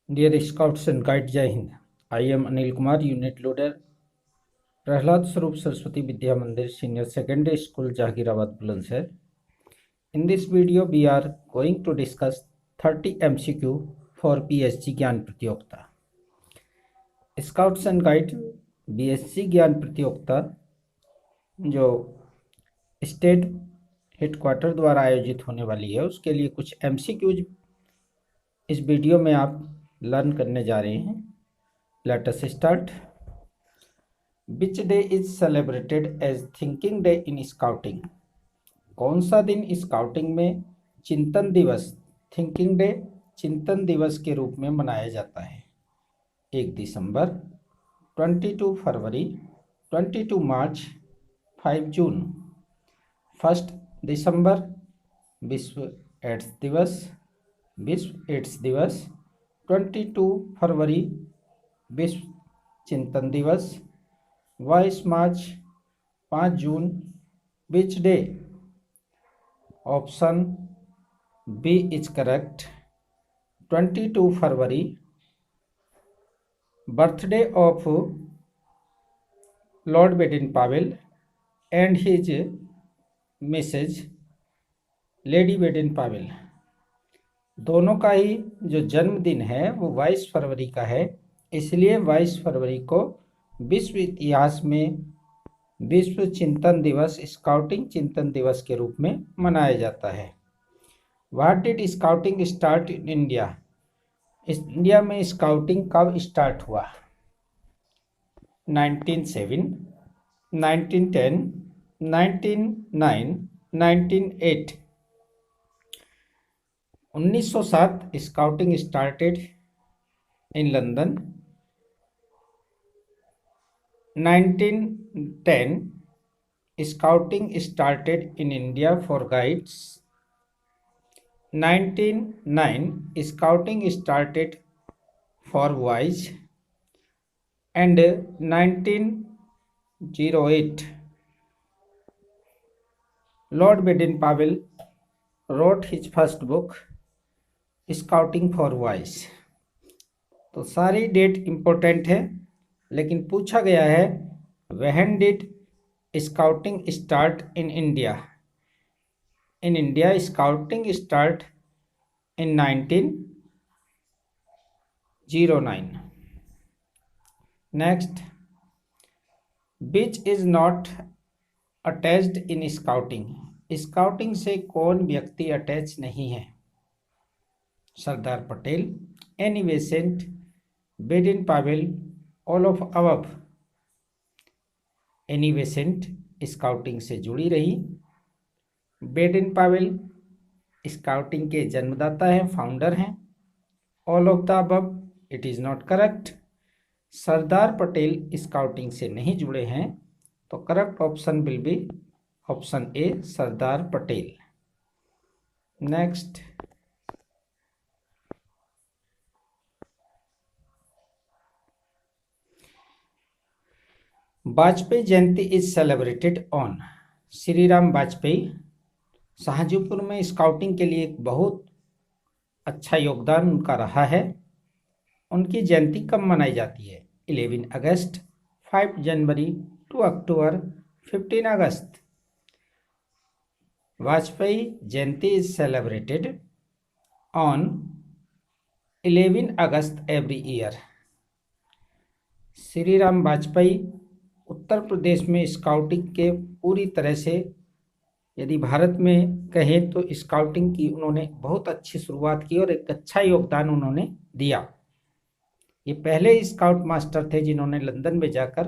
Dear Scouts and Guides, Jai Hind. I am Anil Kumar, Unit Leader, Prahlad Swarup Saraswati Vidya Mandir Senior Secondary School, Jahangirabad, Bulandshahr. In this video, we are going to discuss 30 MCQ for BSc Gyan Pratyogta. Scouts and Guides, BSc ज्ञान प्रतियोगिता जो state headquarter द्वारा आयोजित होने वाली है, उसके लिए कुछ MCQs इस वीडियो में आप लर्न करने जा रहे हैं. Let us start. Which day is celebrated as thinking day in scouting? कौन सा दिन स्काउटिंग में चिंतन दिवस, थिंकिंग डे, चिंतन दिवस के रूप में मनाया जाता है? 1 दिसंबर, 22 फरवरी, 22 मार्च, 5 जून. 1 दिसंबर विश्व एड्स दिवस, विश्व एड्स दिवस. 22 फरवरी विश्व चिंतन दिवस. 22 मार्च, 5 जून. Which day? Option B is correct. 22 फरवरी, birthday of lord Baden Powell and his Mrs Lady Baden Powell. दोनों का ही जो जन्मदिन है वो 22 फरवरी का है, इसलिए 22 फरवरी को विश्व इतिहास में विश्व चिंतन दिवस, स्काउटिंग चिंतन दिवस के रूप में मनाया जाता है. What did scouting start in India? India में स्काउटिंग कब स्टार्ट हुआ? 1907, 1910, 1909, 1908. 1907 scouting started in London. 1910 scouting started in India for guides. 1909 scouting started for boys, and 1908 Lord Baden-Powell wrote his first book Scouting for Boys. तो सारी date important है, लेकिन पूछा गया है when did scouting start in India? In India scouting start in 1909. Next, which is not attached in scouting? Scouting से कौन व्यक्ति अटैच नहीं है? Sardar Patel, Annie Besant, Baden Powell, all of above. Annie Besant scouting से जुड़ी रही. बेडिन पावेल स्काउटिंग के जन्मदाता हैं, फाउंडर हैं. All of the above it is not correct. Sardar Patel scouting से नहीं जुड़े हैं, तो correct option will be option A, Sardar Patel. Next, Vajpayee Jayanti is celebrated on. Shri Ram Vajpayee Shahjahanpur में स्काउटिंग के लिए एक बहुत अच्छा योगदान उनका रहा है. उनकी जयंती कब मनाई जाती है? 11 August, 5 January, 2 October, 15 August. Vajpayee Jayanti is celebrated on 11 August every year. Shri Ram Vajpayee Uttar Pradesh में स्काउटिंग के पूरी तरह से, यदि भारत में कहें तो स्काउटिंग की उन्होंने बहुत अच्छी शुरुआत की और एक अच्छा योगदान उन्होंने दिया. ये पहले स्काउट मास्टर थे जिन्होंने लंदन में जाकर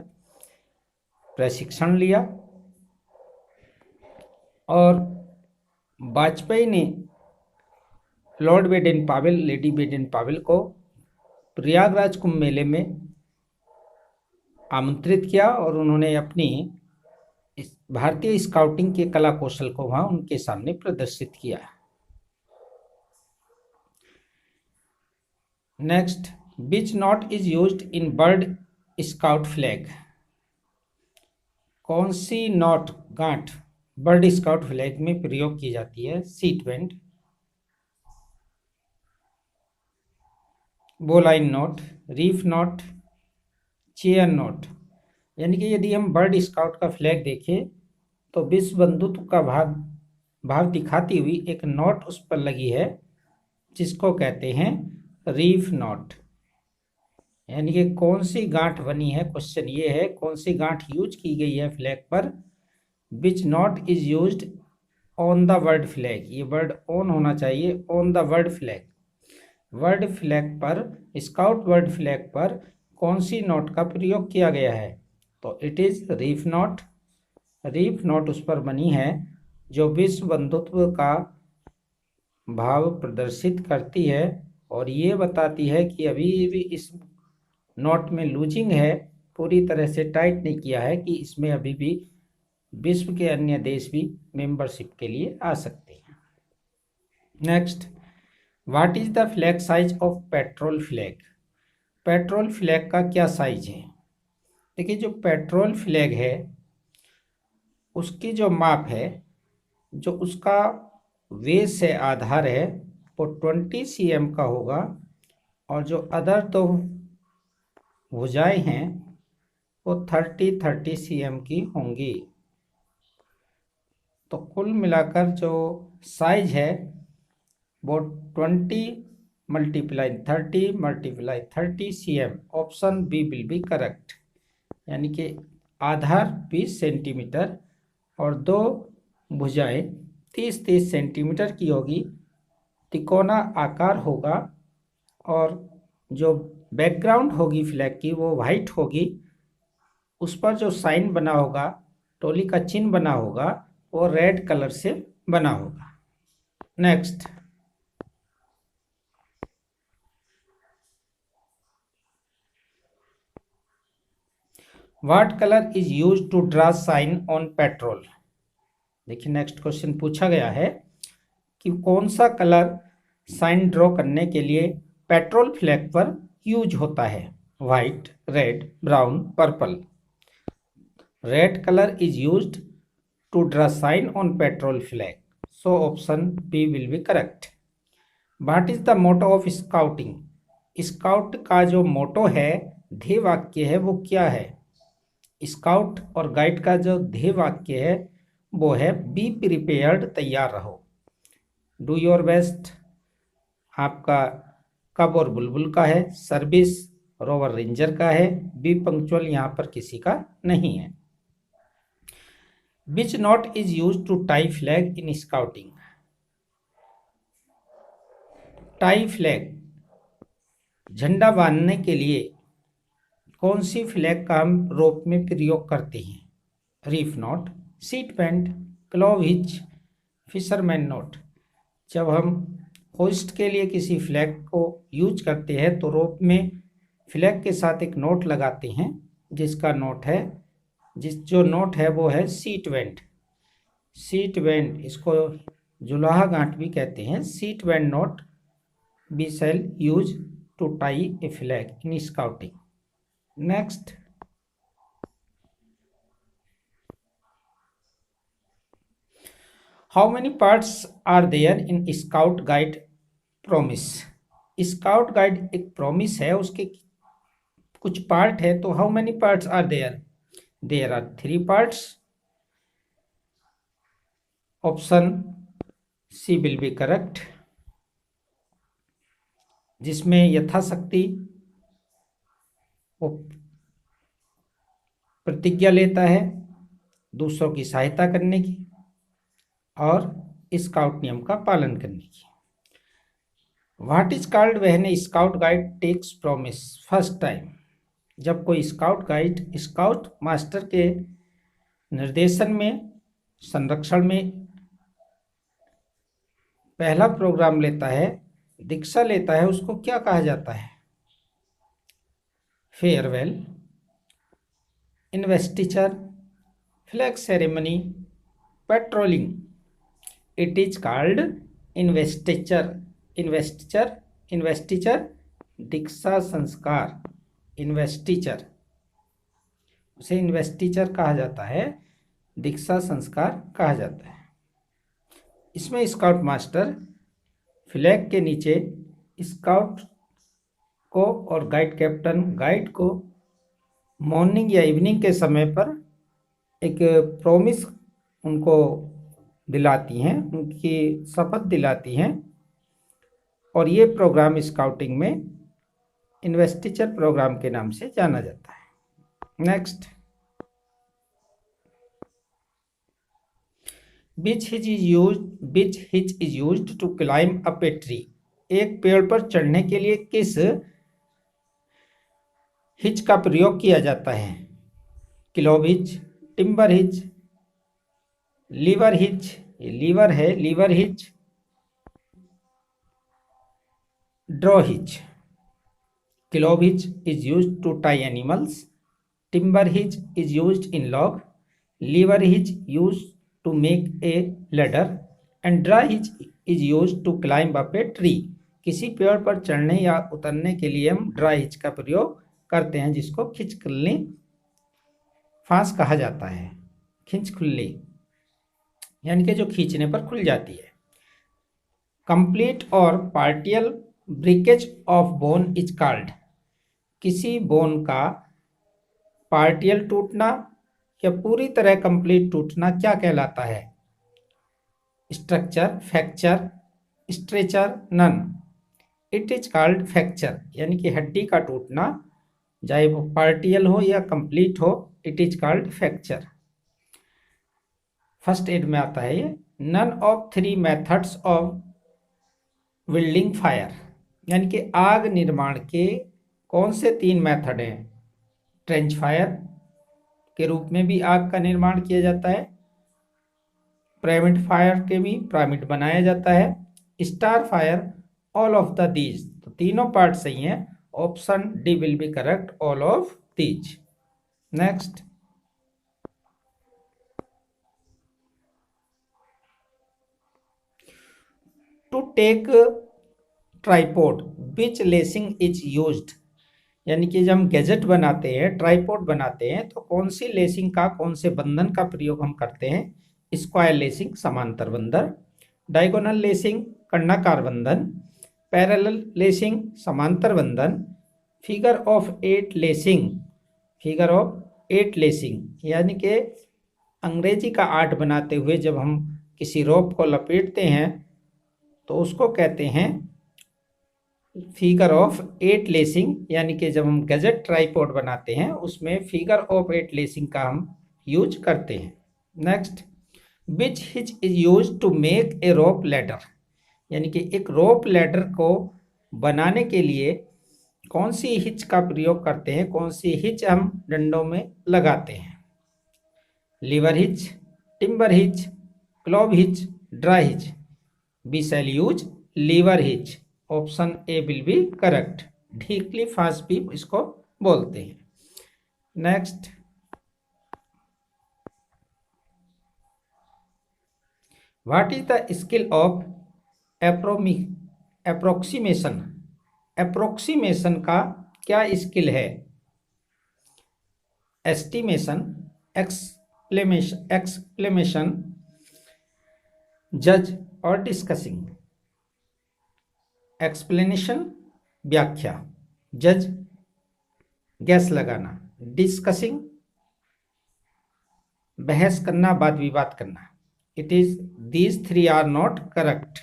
प्रशिक्षण लिया, और वाजपेयी ने Lord Baden Powell, Lady Baden Powell को प्रयागराज कुंभ मेले में आमंत्रित किया और उन्होंने अपनी भारतीय स्काउटिंग के कला कौशल को वहां उनके सामने प्रदर्शित किया. Next, which not is used in bird scout flag? कौन सी नॉट, गांठ, बर्ड स्काउट फ्लैग में प्रयोग की जाती है? Sheet bend, bowline knot, reef knot, chair knot. यानी कि यदि हम बर्ड स्काउट का फ्लैग देखें तो विश्व बंधुत्व का भाव दिखाती हुई एक नोट उस पर लगी है, जिसको कहते हैं रीफ नोट। यानी कि कौन सी गांठ बनी है, क्वेश्चन ये है कौन सी गांठ यूज की गई है फ्लैग पर। Which knot is used on the word flag. ये वर्ड ऑन होना चाहिए, on the word flag. Word flag पर, स्काउट वर्ड फ्लैग पर कौन सी नोट का प्रयोग किया गया है, तो it is reef note. Reef note उस पर बनी है जो विश्व बंधुत्व का भाव प्रदर्शित करती है और ये बताती है कि अभी भी इस नोट में लूजिंग है, पूरी तरह से टाइट नहीं किया है, कि इसमें अभी भी विश्व के अन्य देश भी मेंबरशिप के लिए आ सकते हैं। Next, what is the flag size of petrol flag. Petrol flag का क्या साइज है। देखिए, जो पेट्रोल फ्लैग है उसकी जो माप है, जो उसका वेस है, आधार है, वो 20 cm का होगा और जो अदर दो भुजाएं हैं वो 30 cm की होंगी। तो कुल मिलाकर जो साइज है वो 20 multiply 30 cm। Option B will be correct. यानी कि आधार 20 सेंटीमीटर और दो भुजाएं 30 सेंटीमीटर की होगी, तिकोना आकार होगा और जो बैकग्राउंड होगी फ्लैग की वो वाइट होगी, उस पर जो साइन बना होगा, टोली का चिन्ह बना होगा, वो रेड कलर से बना होगा। Next, what colour is use to draw sign on petrol. देखिए, नेक्स्ट क्वेश्चन पूछा गया है कि कौन सा कलर साइन ड्रॉ करने के लिए पेट्रोल फ्लैग पर यूज होता है। White, red, brown, purple. Red colour is used to draw sign on petrol flag, so option B will be correct. What is the motto of scouting. Scout का जो मोटो है, ध्येय वाक्य है, वो क्या है। स्काउट और गाइड का जो ध्येय वाक्य है वो है बी प्रिपेयर्ड, तैयार रहो। डू योर बेस्ट आपका कब और बुलबुल का है। सर्विस रोवर रेंजर का है। बी पंक्चुअल यहाँ पर किसी का नहीं है। Which not is use to tie flag in scouting. Tie flag, झंडा बांधने के लिए कौन सी फ्लैग का हम रोप में प्रयोग करते हैं। Reef not, seat belt, clove hitch, fisherman not. जब हम होस्ट के लिए किसी फ्लैग को यूज करते हैं तो रोप में फ्लैग के साथ एक नोट लगाते हैं, जिसका नोट है, जो नोट है वो है सीट बेल्ट। सीट बेल्ट, इसको जुलाहा गांठ भी कहते हैं। Seat belt note we shall use to tie a flag in scouting. Next, how many parts are there in scout guide promise। Scout guide एक प्रॉमिस है, उसके कुछ पार्ट है, तो how many parts are there. There are 3 parts. Option C will be correct, जिसमें यथाशक्ति वो प्रतिज्ञा लेता है दूसरों की सहायता करने की और स्काउट नियम का पालन करने की। What is called when scout guide takes promise first time. जब कोई स्काउट गाइड स्काउट मास्टर के निर्देशन में, संरक्षण में पहला प्रोग्राम लेता है, दीक्षा लेता है, उसको क्या कहा जाता है। Farewell, investiture, flag ceremony, patrolling. It is called investiture. Investiture दीक्षा संस्कार। इन्वेस्टिचर, उसे इन्वेस्टिचर कहा जाता है, दीक्षा संस्कार कहा जाता है। इसमें स्काउट मास्टर फ्लैग के नीचे स्काउट को और गाइड कैप्टन गाइड को मॉर्निंग या इवनिंग के समय पर एक प्रॉमिस उनको दिलाती हैं, उनकी शपथ दिलाती हैं। और ये प्रोग्राम स्काउटिंग में इन्वेस्टिचर प्रोग्राम के नाम से जाना जाता है। Next, which hitch is used to climb up a tree. एक पेड़ पर चढ़ने के लिए किस हिच का प्रयोग किया जाता है? Clove hitch, timber hitch, lever hitch, ये लीवर है, lever hitch, draw hitch. Clove hitch is used to tie animals, timber hitch is used in log, lever hitch used to make a ladder and draw hitch is used to climb up a tree. किसी पेड़ पर चढ़ने या उतरने के लिए हम draw hitch का प्रयोग करते हैं, जिसको खिंचखुल्ली फांस कहा जाता है। खिंचखुल्ली यानी कि जो खींचने पर खुल जाती है। कंप्लीट और partial breakage of bone is called. किसी बोन का पार्टियल टूटना या पूरी तरह कंप्लीट टूटना क्या कहलाता है? Structure, fracture, stretcher, none. It is called fracture, यानी कि हड्डी का टूटना, चाहे वो पार्टियल हो या कंप्लीट हो, it is called fracture. First aid में आता है ये। None of three methods of building fire, यानी कि आग निर्माण के कौन से 3 मेथड हैं? ट्रेंच फायर के रूप में भी आग का निर्माण किया जाता है, पिरामिड फायर के भी पिरामिड बनाया जाता है, star fire, all of these दीज। तो तीनों पार्ट सही हैं। Option D will be correct, all of these. Next, to take tripod which lashing is used, यानी कि जब हम गैजेट बनाते हैं, ट्राइपॉड बनाते हैं, तो कौन सी लेसिंग का, कौन से बंधन का प्रयोग हम करते हैं? स्क्वायर लेसिंग, समांतर बंधन, डायगोनल लेसिंग, कंडाकार बंधन, पैरेलल लेसिंग, समांतर बंधन, figure of 8 lacing, figure of 8 lacing, यानी कि अंग्रेजी का 8 बनाते हुए जब हम किसी रोप को लपेटते हैं तो उसको कहते हैं फिगर ऑफ 8 लेसिंग, यानी कि जब हम गैजेट ट्राइपॉड बनाते हैं उसमें फिगर ऑफ 8 लेसिंग का हम यूज करते हैं। Next, which hitch is use to make a rope ladder, यानी कि एक रोप लैडर को बनाने के लिए कौन सी हिच का प्रयोग करते हैं, कौन सी हिच हम डंडों में लगाते हैं? Lever hitch, timber hitch, clove hitch, draw hitch. We shall use lever hitch. Option A will be correct. ढीकली फांस भी इसको बोलते हैं। Next, what is the skill of approximation. Approximation का क्या स्किल है? एस्टिमेशन, एक्सप्लेमेशन, जज और डिस्कसिंग। एक्सप्लेनेशन व्याख्या, जज गैस लगाना, डिस्कसिंग बहस करना, वाद विवाद करना। It is these 3 are not correct,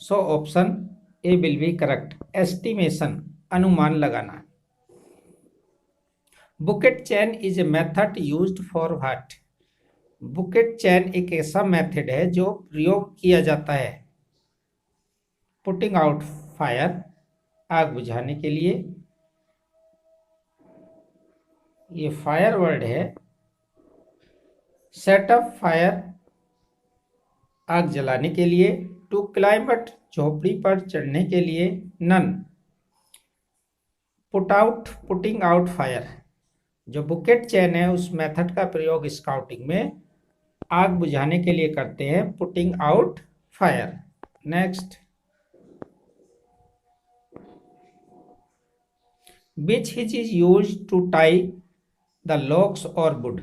so option A will be correct. Estimation अनुमान लगाना। Bucket chain is a method used for what. Bucket chain एक ऐसा मेथड है जो प्रयोग किया जाता है पुटिंग आउट फायर, आग बुझाने के लिए। ये फायर वर्ड है। सेटअप फायर, आग जलाने के लिए। टू क्लाइंब, झोपड़ी पर चढ़ने के लिए। None, putting out fire. जो बुकेट चेन है उस मेथड का प्रयोग स्काउटिंग में आग बुझाने के लिए करते हैं, putting out fire. Next, which hitch is use to tie the logs और वुड।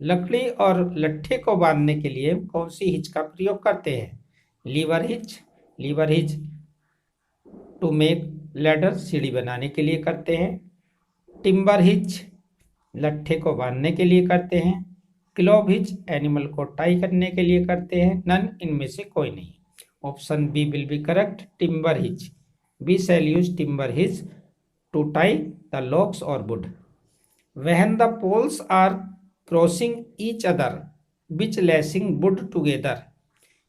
लकड़ी और लट्ठे को बांधने के लिए कौन सी हिच का प्रयोग करते हैं? Lever hitch, lever hitch to make ladder सीढ़ी बनाने के लिए करते हैं। टिम्बर हिच लट्ठे को बांधने के लिए करते हैं। क्लोव हिच एनिमल को टाई करने के लिए करते हैं। नन इनमें से कोई नहीं। Option B will be correct, timber hitch. We shall use timber hitch to tie the logs or wood. When the poles are crossing each other, which lashing wood together?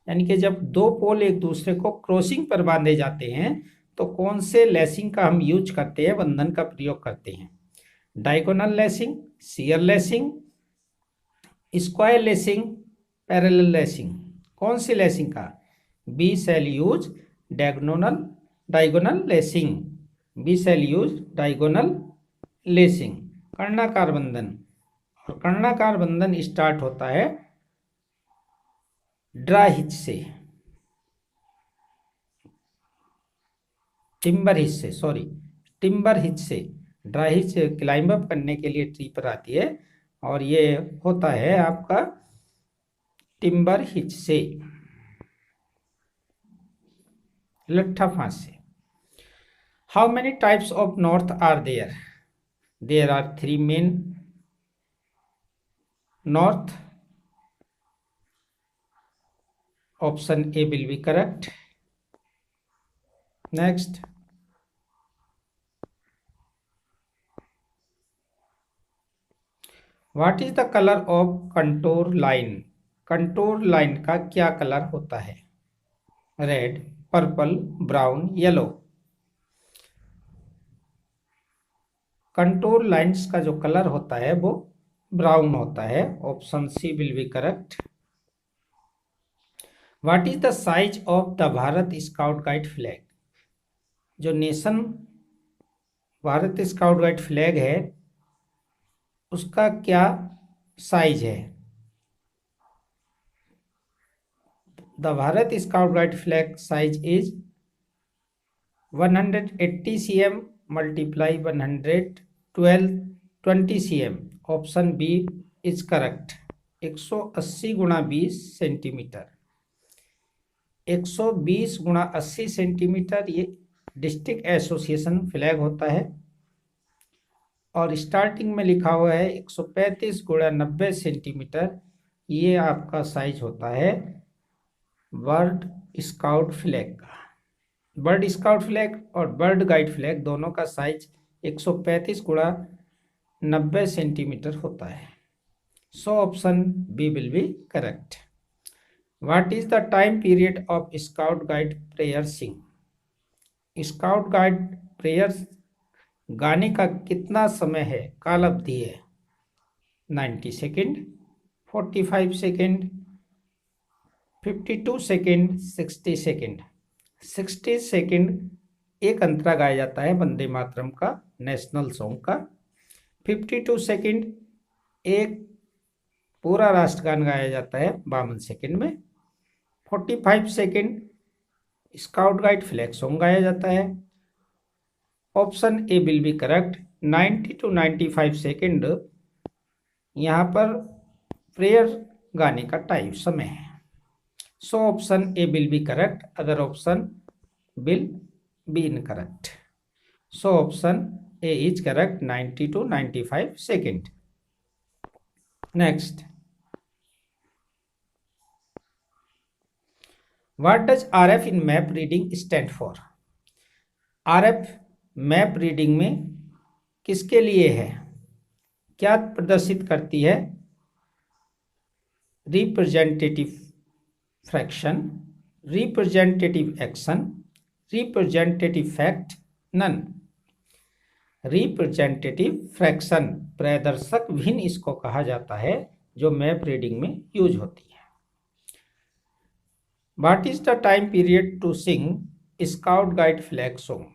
यानी कि जब दो पोल एक दूसरे को क्रॉसिंग पर बांधे जाते हैं तो कौन से लैसिंग का हम यूज करते हैं, बंधन का प्रयोग करते हैं? Diagonal lashing, shear lashing, square lashing, parallel lashing. कौन सी लैसिंग का? We shall use diagonal lashing. We shall use diagonal lacing. कर्णाकार बंधन, और कर्णाकार बंधन स्टार्ट होता है ड्रा हिच से, टिम्बर हिच से, सॉरी टिम्बर हिच से। ड्रा हिच क्लाइंब अप करने के लिए ट्री पर आती है और ये होता है आपका टिम्बर हिच से, लट्ठा फांस से। How many types of north are there? There are 3 main north. Option A will be correct. Next. What is the color of contour line? Contour line का क्या कलर होता है? Red, purple, brown, yellow. Contour lines का जो colour होता है वो brown होता है। Option C will be correct. What is the size of the Bharat scout guide flag? जो nation Bharat scout guide flag है उसका क्या साइज है? The Bharat scout guide flag size is 180 cm multiply 120 cm। Option B is correct. 180 गुणा 20 centimetre. 120 गुणा 80 centimetre ये district association flag होता है। और स्टार्टिंग में लिखा हुआ है 135 गुणा 90 सेंटीमीटर, ये आपका साइज होता है बर्ड स्काउट फ्लैग का। बर्ड स्काउट फ्लैग और बर्ड गाइड फ्लैग दोनों का साइज 135 गुणा 90 सेंटीमीटर होता है। So option B will be correct. What is the time period of scout guide prayer sing? Scout guide prayer गाने का कितना समय है, काल अवधि है? 90 second, 45 second, 52 second, 60 second. 60 second एक अंतरा गाया जाता है वंदे मातरम का, नेशनल सॉन्ग का। 52 सेकेंड एक पूरा राष्ट्रगान गाया जाता है 52 सेकेंड में। 45 second scout guide flag song गाया जाता है। Option A will be correct. 90 to 95 second यहाँ पर प्रेयर गाने का टाइम समय है। So option A will be correct, other option will be incorrect. So option A is correct, 90 to 95 second. Next, what does RF in map reading stand for? RF map reading में किसके लिए है, क्या प्रदर्शित करती है? Representative fraction, representative action, representative fact, none. Representative fraction प्रदर्शक भिन्न इसको कहा जाता है जो मैप रीडिंग में यूज होती है। What is the time period to sing scout guide flag song?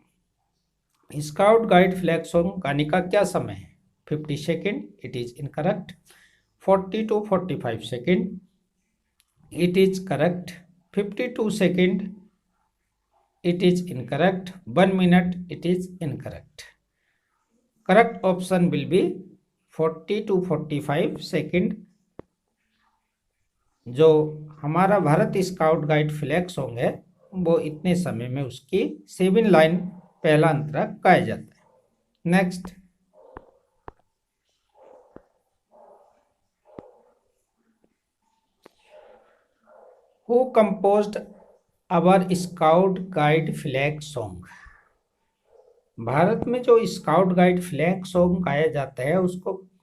Scout guide flag song गाने का क्या समय है? 50 second, it is incorrect. 40 to 45 second, it is correct. 52 second, it is incorrect. 1 minute, it is incorrect. Correct option will be 40 to 45 second. जो हमारा Bharat scout guide flag song है वो इतने समय में उसकी 7 लाइन पहला अंतरा गाया जाता है। Next, who composed our scout guide flag song. Bharat में जो स्काउट गाइड फ्लैग सॉन्ग गाया जाता है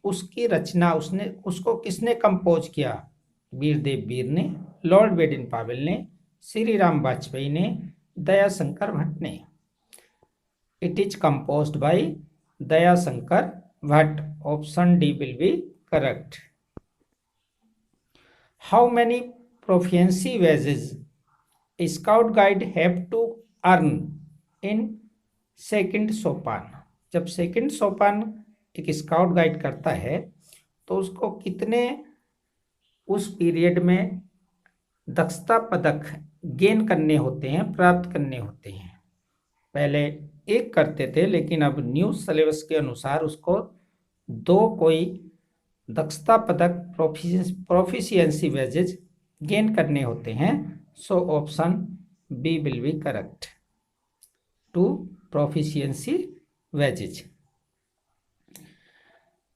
उसकी रचना उसको किसने कंपोज किया? वीरदेव वीर ने, लॉर्ड बेडिन पावेल ने, श्री राम वाजपेयी ने, दयाशंकर भट्ट ने। It is composed bye Dayashankar Bhatt. Option D will be correct. How many proficiency badges a scout guide have to earn in second सोपान। जब सेकेंड सोपान एक स्काउट गाइड करता है तो उसको कितने उस पीरियड में दक्षता पदक गेन करने होते हैं, प्राप्त करने होते हैं? पहले एक करते थे, लेकिन अब न्यू सिलेबस के अनुसार उसको 2 कोई दक्षता पदक प्रोफिशिएंसी बैजेज गेन करने होते हैं। So option B will be correct, 2 proficiency badges.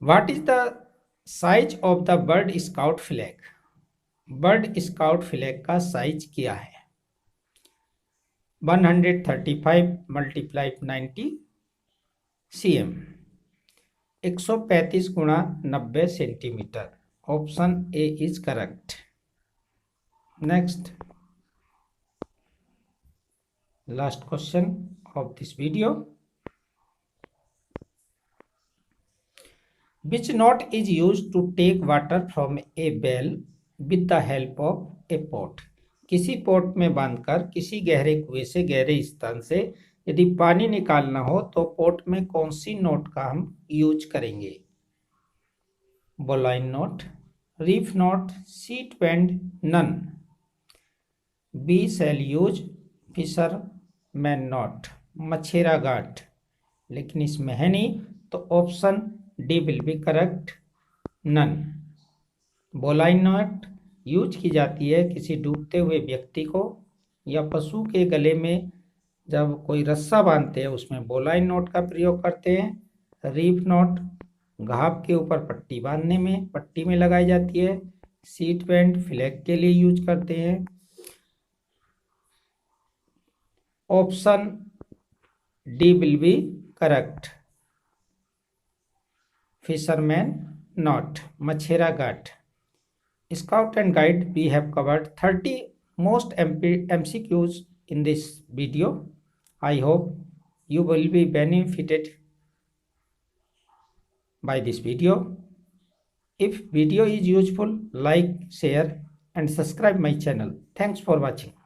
What is the size of the bird scout flag? Bird scout flag का साइज क्या है? 135 × 90 cm, 135 × 90 centimetre. Option A is correct. Next, last question of this video. Which knot is used to take water from a well with the help of a pot? किसी pot में बांधकर किसी गहरे कुएं से, गहरे स्थान से यदि पानी निकालना हो तो पोट में कौन सी नोट का हम यूज करेंगे? Bowline knot, reef knot, sheet bend, none. We shall use fisherman knot, मछेरा गांठ, लेकिन इसमें है नहीं, तो option D will be correct, none. Bowline knot use की जाती है किसी डूबते हुए व्यक्ति को या पशु के गले में जब कोई रस्सा बांधते हैं उसमें बोलाइन नॉट का प्रयोग करते हैं। रीफ नॉट घाव के ऊपर पट्टी बांधने में, पट्टी में लगाई जाती है। सीट बेल्ट फ्लैग के लिए यूज करते हैं। Option D will be correct, fisherman knot, मछेरा गांठ। Scout and guide, we have covered 30 most MCQs in this video. I hope you will be benefited by this video. If video is useful, like, share and subscribe my channel. Thanks for watching.